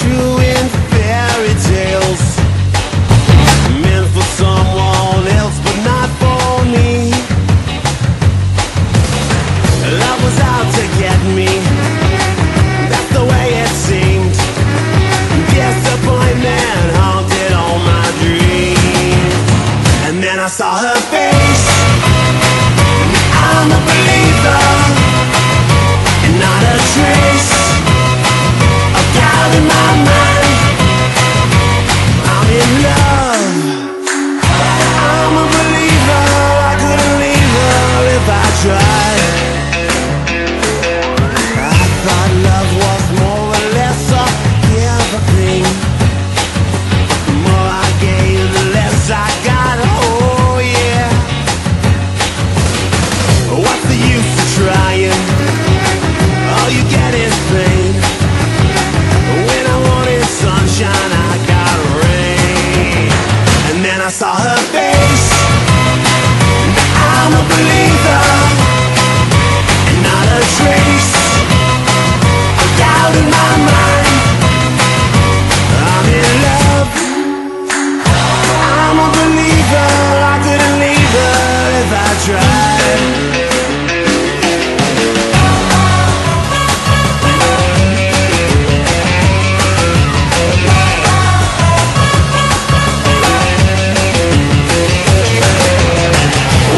true in fairy tales, meant for someone else but not for me. Love was out to get me, that's the way it seemed. Disappointment haunted all my dreams. And then I saw her face, I'm a believer, and not a trace of doubt in my mind. I'm in love, I'm a believer, I couldn't leave her if I tried. I thought love was more or less a give a thing. The more I gave, the less I got, oh yeah. What's the use of trying? All you get is pain. When I wanted sunshine, I got rain. And then I saw her face, I'm a believer, and not a trace of doubt in my mind. I'm in love, I'm a believer, I couldn't leave her if I tried.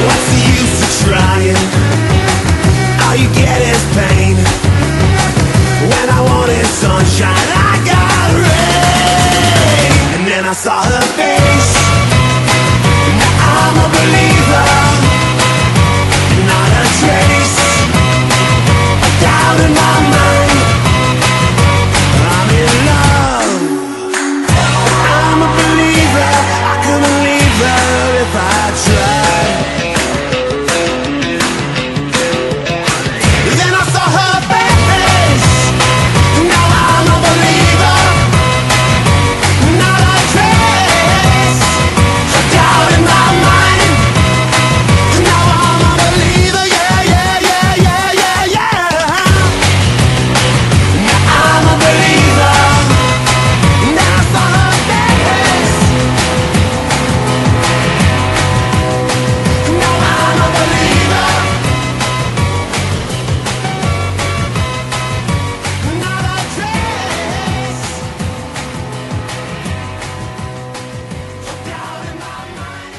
What's the use of trying? All you get is pain. When I wanted sunshine, I got rain. And then I saw her face, now I'm a believer, not a trace of doubt in my mind. I'm in love, I'm a believer, I couldn't leave her if I tried. Then I saw her face, now I'm a believer, not a trace of doubt in my mind. Now I'm a believer, yeah, yeah, yeah, yeah, yeah, yeah. Now I'm a believer, now I saw her face. Now I'm a believer, not a trace of doubt in my mind.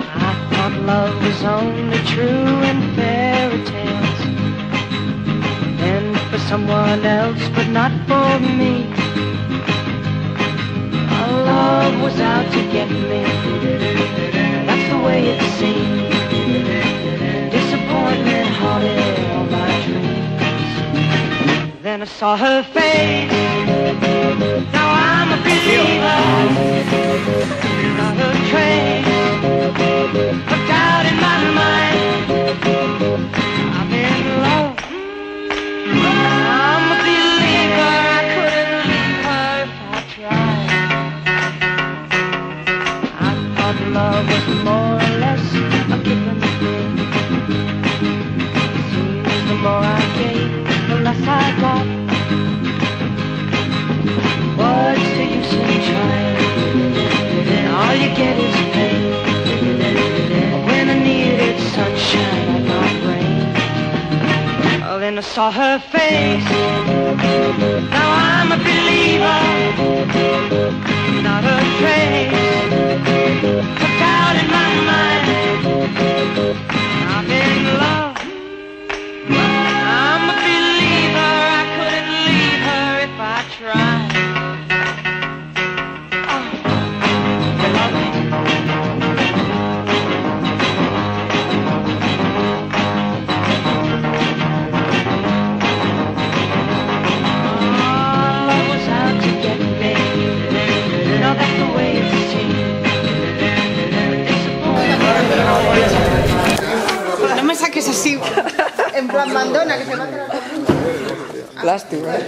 I thought love was only true in fairy tales, and for someone else but not for me. Our love was out to get me, that's the way it seemed. Disappointment haunted all my dreams. Then I saw her face, now I'm a believer, not a trace of doubt in my mind. I'm in love, I'm a believer, I couldn't leave her if I tried. I thought love was more or less a given thing. Seems the more I gave, the less I got. What's the use in trying? All you get is pain. When I needed sunshine, I got rain. Oh, then I saw her face, now I'm a believer, not a trace of doubt in my mind. I'm in love, I'm a believer, I couldn't leave her if I tried. You love me? Love was out to get me, no, that's the way it seemed. No me saques así, en plan mandona, que se va a quedar. Plástico, ¿eh?